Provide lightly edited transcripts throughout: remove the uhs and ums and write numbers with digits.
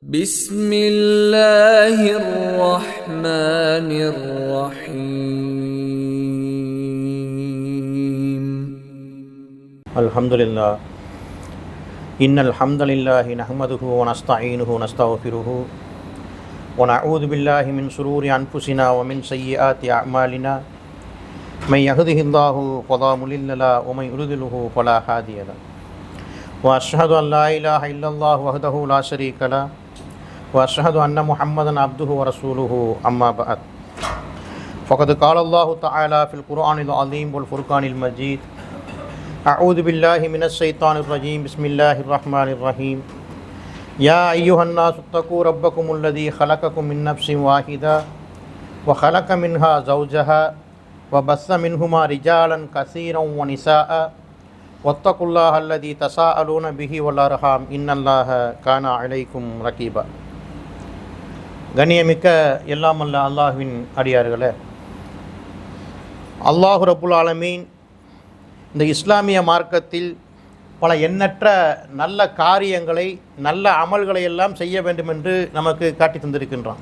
بسم الله الرحمن الرحيم الحمد لله إن الحمد لله نحمده ونستعينه ونستغفره ونعوذ بالله من شرور أنفسنا ومن سيئات أعمالنا من يهده الله فلا مضل له ومن يضلل فلا هادي له وأشهد أن لا إله إلا الله وحده لا شريك له وأشهد أن محمدا عبده ورسوله أما بعد فقد قال الله تعالى في القرآن العظيم والفرقان المجيد أعوذ بالله من الشيطان الرجيم بسم الله الرحمن الرحيم يا أيها الناس اتقوا ربكم الذي خلقكم من نفس واحدة وخلق منها زوجها وبث منهما رجالا كثيرا ونساء واتقوا الله الذي تساءلون به والأرحام إن الله كان عليكم رقيبا. கண்ணியமிக்க எல்லாம் அல்ல அல்லாஹ்வின் அடியார்களே, அல்லாஹ் ரப்புல் ஆலமீன் இந்த இஸ்லாமிய மார்க்கத்தில் பல எண்ணற்ற நல்ல காரியங்களை நல்ல அமல்களை எல்லாம் செய்ய வேண்டும் என்று நமக்கு காட்டி தந்திருக்கின்றான்.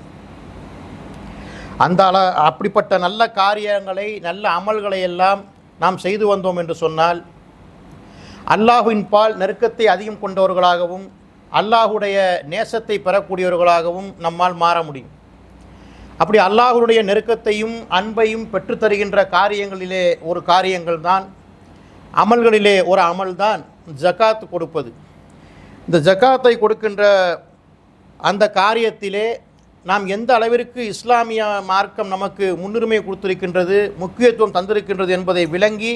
அப்படிப்பட்ட நல்ல காரியங்களை நல்ல அமல்களை எல்லாம் நாம் செய்து வந்தோம் என்று சொன்னால் அல்லாஹ்வின் பால் நெருக்கத்தை அதிகம் கொண்டவர்களாகவும் அல்லாஹுடைய நேசத்தை பெறக்கூடியவர்களாகவும் நம்மால் மாற முடியும். அப்படி அல்லாஹுடைய நெருக்கத்தையும் அன்பையும் பெற்றுத்தருகின்ற காரியங்களிலே ஒரு காரியங்கள் தான், அமல்களிலே ஒரு அமல்தான் ஜகாத் கொடுப்பது. இந்த ஜகாத்தை கொடுக்கின்ற அந்த காரியத்திலே நாம் எந்த அளவிற்கு இஸ்லாமிய மார்க்கம் நமக்கு முன்னுரிமை கொடுத்திருக்கின்றது, முக்கியத்துவம் தந்திருக்கின்றது என்பதை விளங்கி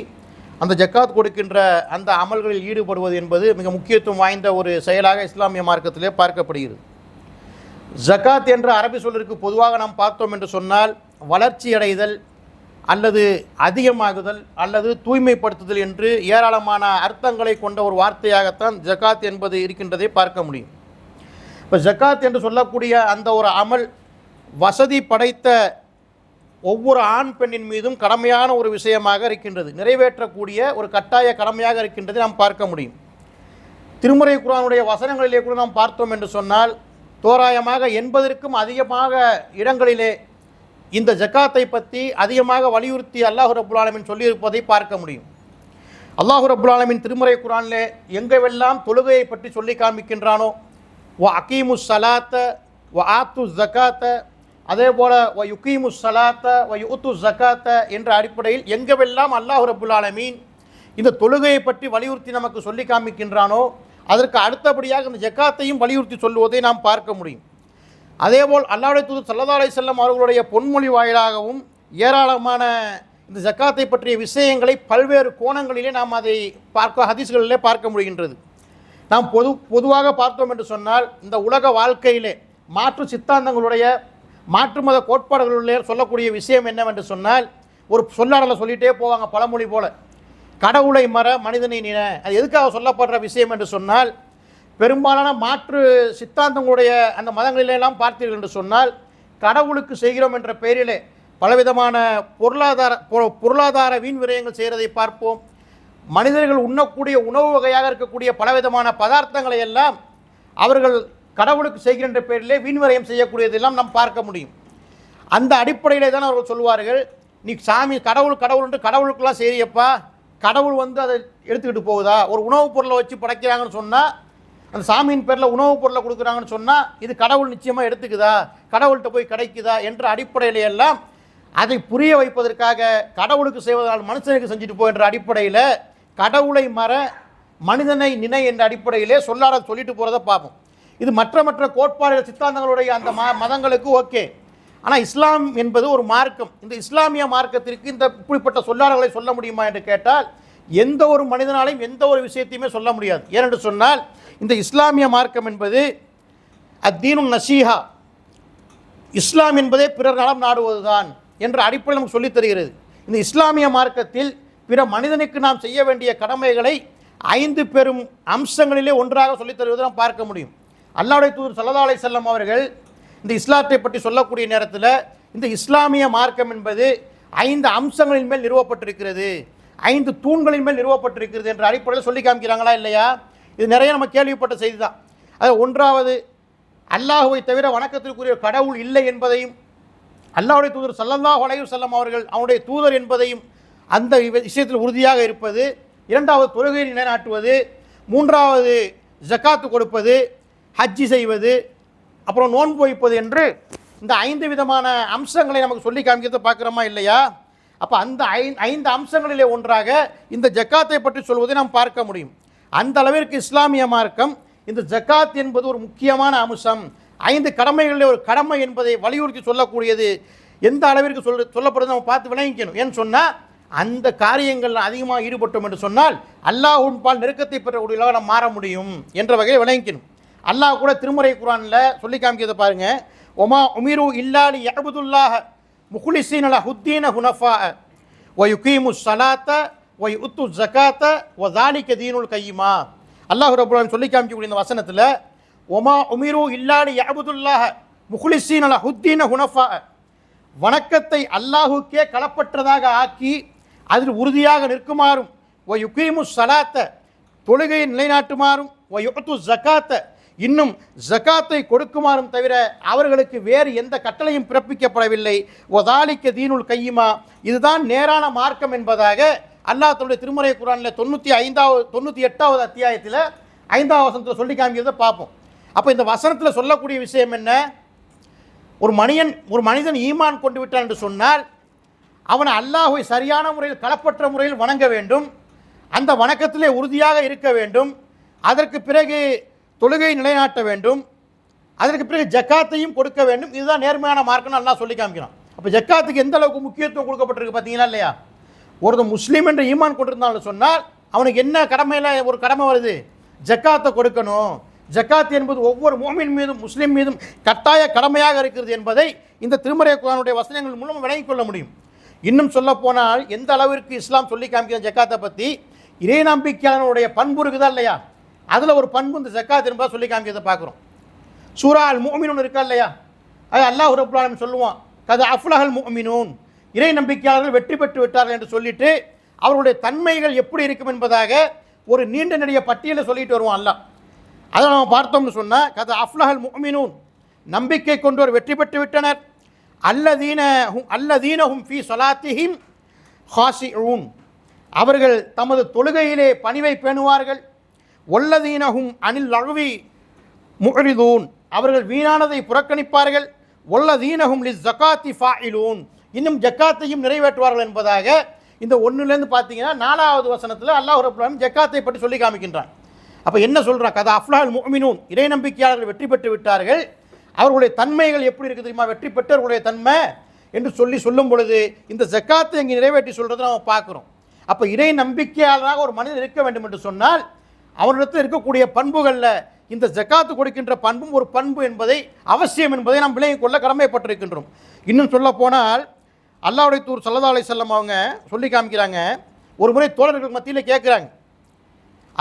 அந்த ஜக்காத் கொடுக்கின்ற அந்த அமல்களில் ஈடுபடுவது என்பது மிக முக்கியத்துவம் வாய்ந்த ஒரு செயலாக இஸ்லாமிய மார்க்கத்திலே பார்க்கப்படுகிறது. ஜக்காத் என்ற அரபி சொல்லிற்கு பொதுவாக நாம் பார்த்தோம் என்று சொன்னால் வளர்ச்சி அடைதல் அல்லது அதிகமாகுதல் அல்லது தூய்மைப்படுத்துதல் என்று ஏராளமான அர்த்தங்களை கொண்ட ஒரு வார்த்தையாகத்தான் ஜக்காத் என்பது இருக்கின்றதை பார்க்க முடியும். இப்போ ஜக்காத் என்று சொல்லக்கூடிய அந்த ஒரு அமல் வசதி படைத்த ஒவ்வொரு ஆண் பெண்ணின் மீதும் கடமையான ஒரு விஷயமாக இருக்கின்றது, நிறைவேற்றக்கூடிய ஒரு கட்டாய கடமையாக இருக்கின்றதை நாம் பார்க்க முடியும். திருமறை குர்ஆனுடைய வசனங்களிலே கூட நாம் பார்த்தோம் என்று சொன்னால் தோராயமாக 80க்கும் அதிகமாக இடங்களிலே இந்த ஜக்காத்தை பற்றி அதிகமாக வலியுறுத்தி அல்லாஹ் ரப்புல் ஆலமீன் சொல்லியிருப்பதை பார்க்க முடியும். அல்லாஹ் ரப்புல் ஆலமீன் திருமறை குர்ஆனிலே எங்கெல்லாம் தொழுகையை பற்றி சொல்லி காமிக்கின்றானோ, வ அகீமுஸ் ஸலாத்த வ ஆத்து ஜக்காத்த, அதே போல் வ யுகீமு ஸலாத்த வ யுத்து ஜக்காத்த என்ற அடிப்படையில் எங்கெல்லாம் அல்லாஹ் ரப்புல் ஆலமீன் இந்த தொழுகையை பற்றி வலியுறுத்தி நமக்கு சொல்லி காமிக்கின்றானோ அதற்கு அடுத்தபடியாக இந்த ஜக்காத்தையும் வலியுறுத்தி சொல்லுவதை நாம் பார்க்க முடியும். அதேபோல் அல்லாஹ்வுடைய தூதர் ஸல்லல்லாஹு அலைஹி வஸல்லம் அவர்களுடைய பொன்மொழி வாயிலாகவும் ஏராளமான இந்த ஜக்காத்தை பற்றிய விஷயங்களை பல்வேறு கோணங்களிலே நாம் அதை ஹதீஸ்களிலே பார்க்க முடிகின்றது. நாம் பொதுவாக பார்த்தோம் என்று சொன்னால் இந்த உலக வாழ்க்கையிலே மாற்று சித்தாந்தங்களுடைய மாற்று மத கோட்பாடுகளிலே சொல்லக்கூடிய விஷயம் என்னவென்று சொன்னால், ஒரு சொல்லாடலை சொல்லிகிட்டே போவாங்க பழமொழி போல, கடவுளை மற மனிதனை நின. அது எதுக்காக சொல்லப்படுற விஷயம் என்று சொன்னால், பெரும்பாலான மாற்று சித்தாந்தங்களுடைய அந்த மதங்களிலெல்லாம் பார்த்தீர்கள் என்று சொன்னால் கடவுளுக்கு செய்கிறோம் என்ற பெயரிலே பலவிதமான பொருளாதார வீண் விரயங்கள் செய்கிறதை பார்ப்போம். மனிதர்கள் உண்ணக்கூடிய உணவு வகையாக இருக்கக்கூடிய பலவிதமான பதார்த்தங்களை எல்லாம் அவர்கள் கடவுளுக்கு செய்கின்ற பேரிலே வீண்வரையம் செய்யக்கூடியதெல்லாம் நாம் பார்க்க முடியும். அந்த அடிப்படையிலே தான் அவர்கள் சொல்வார்கள், நீ சாமி கடவுள் என்று கடவுளுக்கெல்லாம் செய்யப்பா, கடவுள் அதை எடுத்துக்கிட்டு போகுதா? ஒரு உணவுப் பொருளை வச்சு படைக்கிறாங்கன்னு சொன்னால், அந்த சாமியின் பேரில் உணவுப் பொருளை கொடுக்குறாங்கன்னு சொன்னால் இது கடவுள் நிச்சயமாக எடுத்துக்குதா, கடவுள்கிட்ட போய் கிடைக்குதா என்ற அடிப்படையிலே எல்லாம் அதை புரிய வைப்பதற்காக கடவுளுக்கு செய்வதால் மனுஷனுக்கு செஞ்சுட்டு போ என்ற அடிப்படையில் கடவுளை மற மனிதனை நினை என்ற அடிப்படையிலே சொல்லாட சொல்லிட்டு போகிறத பார்ப்போம். இது மற்ற கோட்பாடுகள் சித்தாந்தங்களுடைய அந்த மதங்களுக்கு ஓகே. ஆனால் இஸ்லாம் என்பது ஒரு மார்க்கம். இந்த இஸ்லாமிய மார்க்கத்திற்கு இந்த இப்படிப்பட்ட சொல்லாடல்களை சொல்ல முடியுமா என்று கேட்டால் எந்த ஒரு மனிதனாலையும் எந்த ஒரு விஷயத்தையுமே சொல்ல முடியாது. ஏனென்று சொன்னால் இந்த இஸ்லாமிய மார்க்கம் என்பது அத்தீனுன் நசீஹா, இஸ்லாம் என்பதே பிறர் நலம் நாடுவது தான் என்ற அடிப்படையில் நமக்கு சொல்லித் தருகிறது. இந்த இஸ்லாமிய மார்க்கத்தில் பிற மனிதனுக்கு நாம் செய்ய வேண்டிய கடமைகளை 5 பெரும் அம்சங்களிலே ஒன்றாக சொல்லித் தருவதை நாம் பார்க்க முடியும். அல்லாஹ்வுடைய தூதர் ஸல்லல்லாஹு அலைஹி வஸல்லம் அவர்கள் இந்த இஸ்லாத்தை பற்றி சொல்லக்கூடிய நேரத்தில் இந்த இஸ்லாமிய மார்க்கம் என்பது 5 அம்சங்களின் மேல் நிறுவப்பட்டிருக்கிறது, 5 தூண்களின் மேல் நிறுவப்பட்டிருக்கிறது என்ற அடிப்படையில் சொல்லி காமிக்கிறாங்களா இல்லையா? இது நிறைய நம்ம கேள்விப்பட்ட செய்தி தான். அது ஒன்றாவது அல்லாஹுவை தவிர வணக்கத்திற்குரிய கடவுள் இல்லை என்பதையும், அல்லாஹ்வுடைய தூதர் ஸல்லல்லாஹு அலைஹி வஸல்லம் அவர்கள் அவனுடைய தூதர் என்பதையும் அந்த விஷயத்தில் உறுதியாக இருப்பது, இரண்டாவது தொழுகையை நிலைநாட்டுவது, மூன்றாவது ஜக்காத்து கொடுப்பது, ஹஜ்ஜி செய்வது, அப்புறம் நோன்பு வைப்பது என்று இந்த 5 விதமான அம்சங்களை நமக்கு சொல்லி காமிக்கிறத பார்க்குறோமா இல்லையா? அப்போ அந்த 5 அம்சங்களிலே ஒன்றாக இந்த ஜக்காத்தை பற்றி சொல்வதை நாம் பார்க்க முடியும். அந்த அளவிற்கு இஸ்லாமிய மார்க்கம் இந்த ஜக்காத் என்பது ஒரு முக்கியமான அம்சம், 5 கடமைகளில் ஒரு கடமை என்பதை வலியுறுத்தி சொல்லக்கூடியது எந்த அளவிற்கு சொல்லப்படுறது நம்ம பார்த்து விளங்கிக்கணும். ஏன்னு சொன்னால் அந்த காரியங்கள் அதிகமாக ஈடுபட்டோம் என்று சொன்னால் அல்லாஹ்வின் பால் நெருக்கத்தை பெறக்கூடியவர்களாக நாம் மாற முடியும் என்ற வகையை விளங்கிக்கணும். அல்லாஹ் கூட திருமறை குர்ஆனில் சொல்லி காமிக்கிறத பாருங்க. ஒமா உமிரு இல்லாலி யஅபுதுல்லாஹ முக்லிஸீன லஹுத்தீன ஹுனஃபா வ யுகீமு ஸலாத்த வ யுத்து ஸகாத்த வ ஸாலிக தீனுல் கையிமா. அல்லாஹ் ரப்பல் ஆலமீன் சொல்லி காமிக்கக்கூடிய இந்த வசனத்தில் ஒமா உமிரு இல்லாலி யஅபுதுல்லாஹ முக்லிஸீன லஹுத்தீன ஹுனஃபா, வணக்கத்தை அல்லாஹுக்கே களப்பற்றதாக ஆக்கி அதில் உறுதியாக நிற்குமாறும், வ யுகீமு ஸலாத்த தொழுகையை நிலைநாட்டுமாறும், வ யுத்து ஸகாத்த இன்னும் ஜக்காத்தை கொடுக்குமாறும் தவிர அவர்களுக்கு வேறு எந்த கட்டளையும் பிறப்பிக்கப்படவில்லை. வதாலிக்க தீனுல் கையிமா, இதுதான் நேரான மார்க்கம் என்பதாக அல்லாஹ் தன்னுடைய திருமறை குர்ஆனில் 98வது அத்தியாயத்தில் 5வது வசனத்தில் சொல்லி காமிக்கிறத பார்ப்போம். அப்போ இந்த வசனத்தில் சொல்லக்கூடிய விஷயம் என்ன? ஒரு மனிதன் ஈமான் கொண்டு விட்டான் என்று சொன்னால் அவன் அல்லாஹ்வை சரியான முறையில் களப்பற்ற முறையில் வணங்க வேண்டும், அந்த வணக்கத்திலே உறுதியாக இருக்க வேண்டும், அதற்கு பிறகு தொழுகை நிலைநாட்ட வேண்டும், அதற்கு பிறகு ஜக்காத்தையும் கொடுக்க வேண்டும். இதுதான் நேர்மையான மார்க்கம்னு அல்லாஹ் சொல்லி காமிக்கிறான். அப்போ ஜக்காத்துக்கு எந்த அளவுக்கு முக்கியத்துவம் கொடுக்கப்பட்டிருக்கு பார்த்தீங்களா இல்லையா? ஒருத்தன் முஸ்லீம் என்று ஈமான் கொண்டிருந்தான்னு சொன்னால் அவனுக்கு என்ன கடமையில் ஒரு கடமை வருது? ஜக்காத்தை கொடுக்கணும். ஜக்காத் என்பது ஒவ்வொரு முஃமின் மீதும் முஸ்லீம் மீதும் கட்டாய கடமையாக இருக்கிறது என்பதை இந்த திருமறை குர்ஆனுடைய வசனங்கள் மூலம் விளங்கிக் கொள்ள முடியும். இன்னும் சொல்ல போனால் எந்த அளவிற்கு இஸ்லாம் சொல்லி காமிக்கிற ஜக்காத்தை பற்றி இறை நம்பிக்கையாளனுடைய பண்பு இருக்குதா இல்லையா? அதில் ஒரு பண்பு இந்த ஜக்காத் என்பதை சொல்லி காமிக்கிறத பார்க்குறோம். சூரா அல் முஃமினூன் இருக்கா இல்லையா? அது அல்லாஹ் ரப்பல் ஆலமீன் சொல்லுவான், கத் அஃப்லஹல் முஃமினூன், இறை நம்பிக்கையாளர்கள் வெற்றி பெற்று விட்டார்கள் என்று சொல்லிட்டு அவர்களுடைய தன்மைகள் எப்படி இருக்கும் என்பதாக ஒரு நீண்ட நெடிய பட்டியலை சொல்லிட்டு வருவான் அல்லாஹ். அதை நம்ம பார்த்தோம்னு சொன்னால் கத் அஃப்லஹல் முஃமினூன், நம்பிக்கை கொண்டோர் வெற்றி பெற்று விட்டனர். அல்லதீனஹும் ஃபீ ஸலாத்திஹிம் ஹாஷிஊன், அவர்கள் தமது தொழுகையிலே பணிவை பேணுவார்கள். ஒல்லதீனஹும் அனில் லகுவி முஹ்ரிதூன், அவர்கள் வீணானதை புறக்கணிப்பார்கள். ஒல்லதீனஹும் லிஸ் ஜகாத்தி ஃபாயிலூன், இன்னும் ஜக்காத்தையும் நிறைவேற்றுவார்கள் என்பதாக இந்த 1லேருந்து பார்த்தீங்கன்னா 4வது வசனத்தில் அல்லாஹ் ரப்பல் ஆலமீன் ஜக்காத்தை பற்றி சொல்லி காமிக்கின்றான். அப்போ என்ன சொல்கிறான்? கதா அஃப்லஹல் முஃமினூன், இறை நம்பிக்கையாளர்கள் வெற்றி பெற்று விட்டார்கள். அவர்களுடைய தன்மைகள் எப்படி இருக்குது தெரியுமா? வெற்றி பெற்றவர்களுடைய தன்மை என்று சொல்லும் பொழுது இந்த ஜக்காத்தை இங்கே நிறைவேற்றி சொல்கிறத நம்ம பார்க்குறோம். அப்போ இறை நம்பிக்கையாளராக ஒரு மனிதன் இருக்க வேண்டும் என்று சொன்னால் அவரிடத்தில் இருக்கக்கூடிய பண்புகளில் இந்த ஜக்காத்து கொடுக்கின்ற பண்பும் ஒரு பண்பு என்பதை அவசியம் என்பதை நாம் விளங்கிக் கொள்ள கடமைப்பட்டிருக்கின்றோம். இன்னும் சொல்ல போனால் அல்லாஹ்வுடைய தூதர் ஸல்லல்லாஹு அலைஹி வஸல்லம் அவங்க சொல்லி காமிக்கிறாங்க. ஒரு முறை தோழர்கள் மத்தியில் கேட்குறாங்க,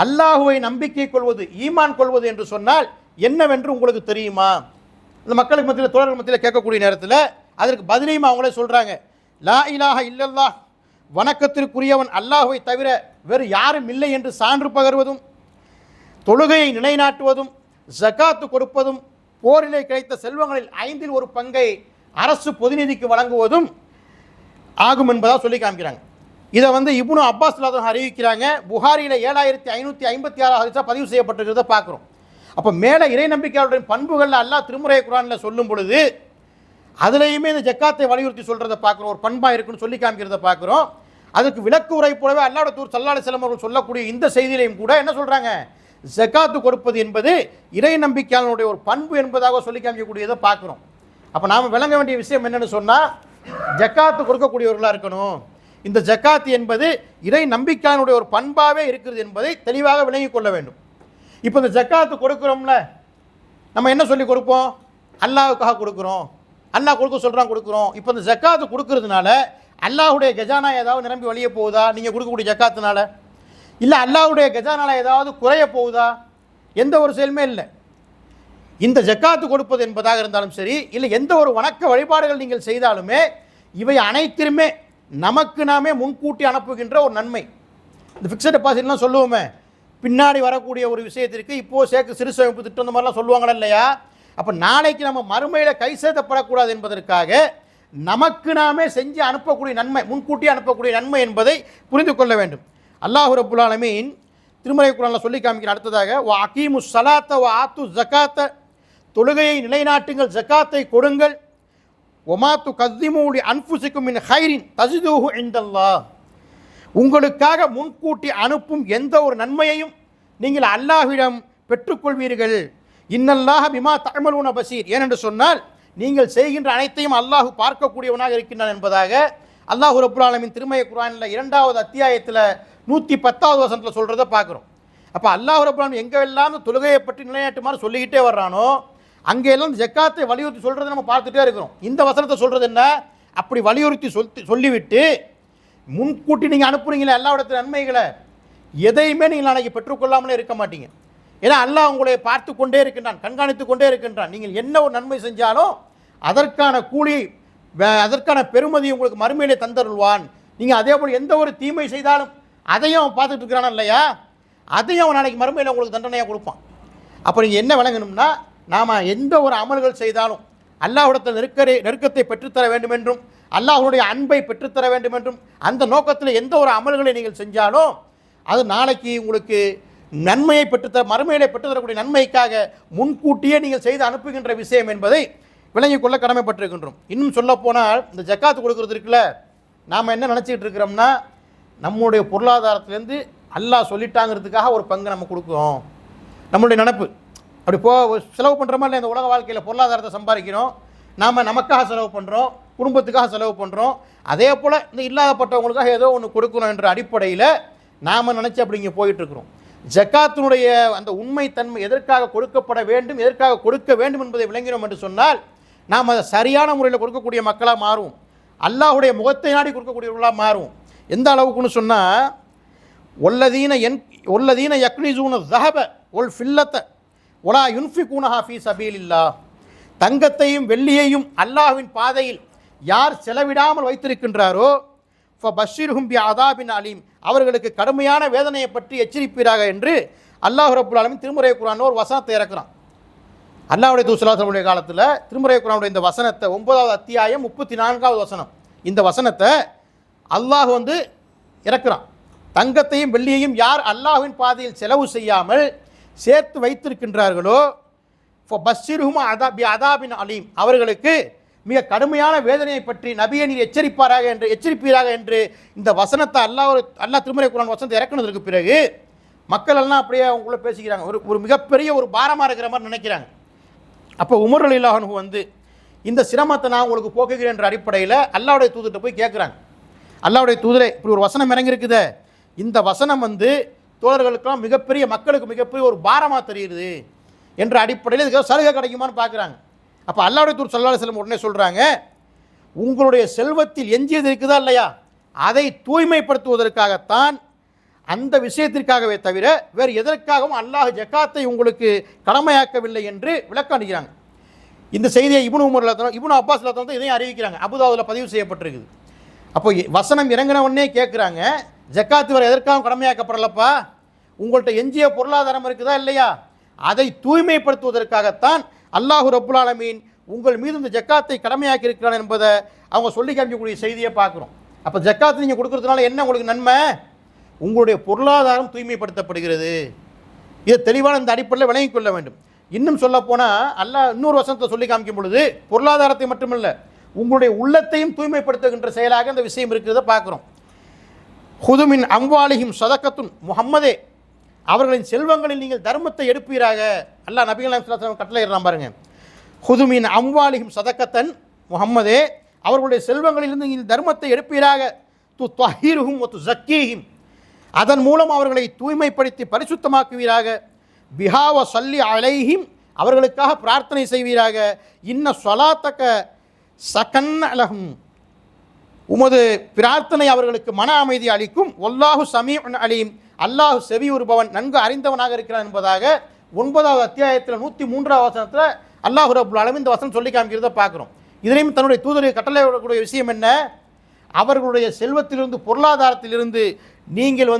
அல்லாஹுவை நம்பிக்கை கொள்வது ஈமான் கொள்வது என்று சொன்னால் என்னவென்று உங்களுக்கு தெரியுமா? இந்த மக்களுக்கு மத்தியில் தோழர்கள் மத்தியில் கேட்கக்கூடிய நேரத்தில் அதற்கு பதிலையும் அவங்களே சொல்கிறாங்க, லா இலாஹ இல்லல்லாஹ், வணக்கத்திற்குரியவன் அல்லாஹுவை தவிர வேறு யாரும் இல்லை என்று சான்று பகர்வதும், தொழுகையை நிலைநாட்டுவதும், ஜக்காத்து கொடுப்பதும், போரிலே கிடைத்த செல்வங்களில் 5ல் ஒரு பங்கை அரசு பொதுநிதிக்கு வழங்குவதும் ஆகும் என்பதாக சொல்லி காமிக்கிறாங்க. இதை இப்னு அப்பாஸ் அறிவிக்கிறாங்க. புகாரியில் 7556 ஹதீஸாக பதிவு செய்யப்பட்டிருக்கிறத பார்க்குறோம். அப்போ மேலே இறை நம்பிக்கையாளருடைய பண்புகளில் அல்லாஹ் திருமுறை குர்ஆனில் சொல்லும் பொழுது அதுலேயுமே இந்த ஜக்காத்தை வலியுறுத்தி சொல்கிறத பார்க்குறோம். ஒரு பண்பாக இருக்குன்னு சொல்லி காமிக்கிறத பார்க்குறோம். அதுக்கு விளக்கு உரை போலவே அல்லாஹ்வுடைய தூதர் ஸல்லல்லாஹு அலைஹி வஸல்லம் அவர்கள் சொல்லக்கூடிய இந்த செய்தியிலையும் கூட என்ன சொல்கிறாங்க? ஜக்காத்து கொடுப்பது என்பது இறை நம்பிக்கையாளனுடைய ஒரு பண்பு என்பதாக சொல்லி காமிக்கக்கூடியதை பார்க்குறோம். அப்போ நாம் விளங்க வேண்டிய விஷயம் என்னென்னு சொன்னால் ஜக்காத்து கொடுக்கக்கூடியவர்களாக இருக்கணும். இந்த ஜக்காத் என்பது இறை நம்பிக்கையாளனுடைய ஒரு பண்பாகவே இருக்கிறது என்பதை தெளிவாக விளங்கிக் கொள்ள வேண்டும். இப்போ இந்த ஜக்காத்து கொடுக்குறோம்ல, நம்ம என்ன சொல்லி கொடுப்போம்? அல்லாஹ்வுக்காக கொடுக்குறோம், அல்லாஹ் கொடுக்க சொல்கிறான் கொடுக்குறோம். இப்போ இந்த ஜக்காத்து கொடுக்கறதுனால அல்லாஹ்வுடைய கஜானா ஏதாவது நிரம்பி வழிய போகுதா நீங்கள் கொடுக்கக்கூடிய ஜக்காத்துனால? இல்லை அல்லாஹ்வுடைய கஜானால ஏதாவது குறைய போகுதா? எந்த ஒரு செயலுமே இல்லை. இந்த ஜக்காத்து கொடுப்பது என்பதாக இருந்தாலும் சரி, இல்லை எந்த ஒரு வணக்க வழிபாடுகள் நீங்கள் செய்தாலுமே இவை அனைத்திலுமே நமக்கு நாமே முன்கூட்டி அனுப்புகின்ற ஒரு நன்மை. இந்த ஃபிக்ஸட் டெபாசிட்லாம் சொல்லுவோமே, பின்னாடி வரக்கூடிய ஒரு விஷயத்திற்கு இப்போது சிறு சேமிப்பு திட்டம் இந்த மாதிரிலாம் சொல்லுவாங்களா இல்லையா? அப்போ நாளைக்கு நம்ம மறுமையில் கை சேதப்படக்கூடாது என்பதற்காக நமக்கு நாமே செஞ்சு அனுப்பக்கூடிய நன்மை, முன்கூட்டியே அனுப்பக்கூடிய நன்மை என்பதை புரிந்து கொள்ள வேண்டும். அல்லாஹ் ரப்புல் ஆலமீன் திருமறை குர்ஆனில் சொல்லி காமிக்கிற அடுத்ததாக வ அகீமு ஸலாத்த வ ஆத்து ஸகாத்த, தொழுகையை நிலைநாட்டுங்கள், ஜக்காத்தை கொடுங்கள். ஒமா துகஸ்ஸிமூ லி அன்ஃபுஸிக்கும் மின் ஹைரின் தஜிதுஹு இன்தல்லாஹ், உங்களுக்காக முன்கூட்டி அனுப்பும் எந்த ஒரு நன்மையையும் நீங்கள் அல்லாஹ்விடம் பெற்றுக்கொள்வீர்கள். இன்னல்லாஹ பிமா தஅமலூன பஸீர், ஏனென்று சொன்னால் நீங்கள் செய்கின்ற அனைத்தையும் அல்லாஹ் பார்க்கக்கூடியவனாக இருக்கின்றான் என்பதாக அல்லாஹ் ரப்புல் ஆலமீன் திருமறை குர்ஆனில் 2வது அத்தியாயத்தில் 110வது வசனத்தில் சொல்கிறத பார்க்குறோம். அப்போ அல்லாஹ் ரப்புல் ஆலமீன் எங்கெல்லாம் தொழுகையை பற்றி நிலைநாட்டுமாறு சொல்லிக்கிட்டே வர்றானோ அங்கெல்லாம் ஜக்காத்தை வலியுறுத்தி சொல்கிறத நம்ம பார்த்துட்டே இருக்கிறோம். இந்த வசனத்தை சொல்கிறது என்ன, அப்படி வலியுறுத்தி சொல்லிவிட்டு முன்கூட்டி நீங்கள் அனுப்புறீங்களே அல்லாஹ்விடத்தில் நன்மைகளை எதையுமே நீங்கள் நாளைக்கு பெற்றுக்கொள்ளாமலே இருக்க மாட்டீங்க. ஏன்னா அல்லாஹ் உங்களை பார்த்து கொண்டே இருக்கின்றான், கண்காணித்து கொண்டே இருக்கின்றான். நீங்கள் என்ன ஒரு நன்மை செஞ்சாலும் அதற்கான கூலி, அதற்கான பெருமதி உங்களுக்கு மறுமையிலே தந்தருள்வான். நீங்கள் அதே போல் எந்த ஒரு தீமை செய்தாலும் அதையும் அவன் பார்த்துட்டு இருக்கிறான் இல்லையா, அதையும் அவன் நாளைக்கு மறுமையில் உங்களுக்கு தண்டனையாக கொடுப்பான். அப்போ நீங்கள் என்ன விளங்கணும்னா, நாம் எந்த ஒரு அமல்கள் செய்தாலும் அல்லாஹ்விடத்தில் நெருக்கத்தை பெற்றுத்தர வேண்டும் என்றும் அல்லாஹ்வுடைய அன்பை பெற்றுத்தர வேண்டும் என்றும் அந்த நோக்கத்தில் எந்த ஒரு அமல்களை நீங்கள் செஞ்சாலும் அது நாளைக்கு உங்களுக்கு நன்மையை பெற்றுத்தர, மறுமையிலே பெற்றுத்தரக்கூடிய நன்மைக்காக முன்கூட்டியே நீங்கள் செய்து அனுப்புகின்ற விஷயம் என்பதை விளங்கிக் கொள்ள கடமைப்பட்டிருக்கின்றோம். இன்னும் சொல்லப்போனால் இந்த ஜக்காத்து கொடுக்கறது இருக்குல்ல, நாம் என்ன நினச்சிக்கிட்டு இருக்கிறோம்னா நம்முடைய பொருளாதாரத்திலேருந்து அல்லாஹ் சொல்லிட்டாங்கிறதுக்காக ஒரு பங்கு நம்ம கொடுக்குறோம். நம்மளுடைய நினப்பு அப்படி செலவு பண்ணுறோமா இல்லை, இந்த உலக வாழ்க்கையில் பொருளாதாரத்தை சம்பாதிக்கிறோம், நாம் நமக்காக செலவு பண்ணுறோம், குடும்பத்துக்காக செலவு பண்ணுறோம். அதே போல் இந்த இல்லாதப்பட்டவங்களுக்காக ஏதோ ஒன்று கொடுக்கணும் என்ற அடிப்படையில் நாம் நினச்சி அப்படி இங்கே போயிட்டுருக்குறோம். ஜக்காத்தினுடைய அந்த உண்மைத்தன்மை, எதற்காக கொடுக்கப்பட வேண்டும், எதற்காக கொடுக்க வேண்டும் என்பதை விளங்கினோம் என்று சொன்னால் நாம் அதை சரியான முறையில் கொடுக்கக்கூடிய மக்களாக மாறும், அல்லாஹுடைய முகத்தை நாடி கொடுக்கக்கூடியவர்களாக மாறும். எந்த அளவுக்குன்னு சொன்னால் ஒல்லதீன யக்னிசூன ஸஹப ஒல் ஃபில்லத்த ஒலா யுன்ஃபிகூனஹா ஃபீ சபீலில்லாஹ், தங்கத்தையும் வெள்ளியையும் அல்லாஹ்வின் பாதையில் யார் செலவிடாமல் வைத்திருக்கின்றாரோ ஃபபஷ்ஷிர்ஹும் பிஅதாபின் அலீம், அவர்களுக்கு கடுமையான வேதனையை பற்றி எச்சரிப்பீராக என்று அல்லாஹ் ரப்புல் ஆலமீன் திருமறை குர்ஆனில் ஒரு வசனத்தை இறக்குறான். அல்லாஹ்வுடைய தூதர் ஸல்லல்லாஹு அலைஹி வஸல்லம் காலத்தில் திருமறை குர்ஆனுடைய இந்த வசனத்தை 9வது அத்தியாயம் 34வது வசனம், இந்த வசனத்தை அல்லாஹ் இறக்குறான். தங்கத்தையும் வெள்ளியையும் யார் அல்லாஹ்வின் பாதையில் செலவு செய்யாமல் சேர்த்து வைத்திருக்கின்றார்களோ ஃபபஷ்ஷிர்ஹும் பிஅதாபின் அலீம், அவர்களுக்கு மிக கடுமையான வேதனையை பற்றி நபியை நீர் எச்சரிப்பீராக என்று இந்த வசனத்தை அல்லாஹ் திருமறை குர்ஆன் வசனத்தை இறக்குனதற்கு பிறகு மக்கள் எல்லாம் அப்படியே அவங்கள பேசிக்கிறாங்க, ஒரு மிகப்பெரிய ஒரு பாரமாக இருக்கிற மாதிரி நினைக்கிறாங்க. அப்போ உமர் ரலியல்லாஹு அன்ஹு இந்த சிரமத்தை நான் உங்களுக்கு போக்குகிறேன் என்ற அடிப்படையில் அல்லாஹ்வுடைய தூதர்கிட்ட போய் கேட்குறாங்க, அல்லாஹ்வுடைய தூதரே இப்படி ஒரு வசனம் இறங்கியிருக்குதே, இந்த வசனம் தோழர்களுக்கெல்லாம் மிகப்பெரிய, மக்களுக்கு மிகப்பெரிய ஒரு பாரமாக தெரியுது என்ற அடிப்படையில் இதுக்கு சலுகை கிடைக்குமான்னு பார்க்குறாங்க. அப்போ அல்லாஹ்வுடைய தூதர் ஸல்லல்லாஹு அலைஹி வஸல்லம் உடனே சொல்கிறாங்க, உங்களுடைய செல்வத்தில் எஞ்சியது இருக்குதா இல்லையா, அதை தூய்மைப்படுத்துவதற்காகத்தான், அந்த விஷயத்திற்காகவே தவிர வேறு எதற்காகவும் அல்லாஹ் ஜக்காத்தை உங்களுக்கு கடமையாக்கவில்லை என்று விளக்கம் அளிக்கிறாங்க. இந்த செய்தியை இப்னு அப்பாஸ் இதையும் அறிவிக்கிறாங்க, அபூதாவுதில் பதிவு செய்யப்பட்டிருக்குது. அப்போ வசனம் இறங்கின உடனே கேட்குறாங்க, ஜக்காத்து வேறு எதற்காகவும் கடமையாக்கப்படலப்பா, உங்கள்கிட்ட எஞ்சிய பொருளாதாரம் இருக்குதா இல்லையா, அதை தூய்மைப்படுத்துவதற்காகத்தான் அல்லாஹ் ரப்புல் ஆலமீன் உங்கள் மீது இந்த ஜக்காத்தை கடமையாக்கி இருக்கிறான் என்பதை அவங்க சொல்லி காமிக்கக்கூடிய செய்தியை பார்க்குறோம். அப்போ ஜக்காத்து நீங்கள் கொடுக்கறதுனால என்ன உங்களுக்கு நன்மை, உங்களுடைய பொருளாதாரம் தூய்மைப்படுத்தப்படுகிறது. இதை தெளிவான இந்த அடிப்படையில் விளங்கிக் கொள்ள வேண்டும். இன்னும் சொல்லப்போனால் அல்லாஹ் இன்னொரு வசனத்தை சொல்லி காமிக்கும் பொழுது பொருளாதாரத்தை மட்டுமல்ல, உங்களுடைய உள்ளத்தையும் தூய்மைப்படுத்துகின்ற செயலாக இந்த விஷயம் இருக்கிறத பார்க்குறோம். ஹுதுமின் அம்வாலிஹிம் சதக்கத்துன், முஹம்மதே அவர்களின் செல்வங்களில் நீங்கள் தர்மத்தை எடுப்பீராக. அல்லாஹ் நபிகள் நாயகம் ஸல்லல்லாஹு அலைஹி வஸல்லம் கட்டளை இடுறான் பாருங்க, ஹுதுமின் அம்வாலிஹிம் சதக்கத்தன், முஹம்மதே அவர்களுடைய செல்வங்களிலிருந்து நீங்கள் தர்மத்தை எடுப்பீராக. துத்ஹிருஹும் வ துஸக்கீஹிம், அதன் மூலம் அவர்களை தூய்மைப்படுத்தி பரிசுத்தமாக்குவீராக. பிஹா வ ஸல்லி அலைஹிம், அவர்களுக்காக பிரார்த்தனை செய்வீராக. இன்ன ஸலாத்தக ஸகன் லஹும், உமது பிரார்த்தனை அவர்களுக்கு மன அமைதி அளிக்கும். வல்லாஹு ஸமீஉன் அலீம், அல்லாஹ் செவியுறுபவன், நன்கு அறிந்தவனாக இருக்கிறான் என்பதாக 9வது அத்தியாயத்தில் 103வது வசனத்தில் அல்லாஹ் ரப்புல் ஆலமீன் இந்த வசனம் சொல்லி காமிக்கிறத பார்க்குறோம். இதனையும் தன்னுடைய தூதரை கட்டளை விடக்கூடிய விஷயம் என்ன, அவர்களுடைய செல்வத்திலிருந்து, பொருளாதாரத்திலிருந்து நீங்கள்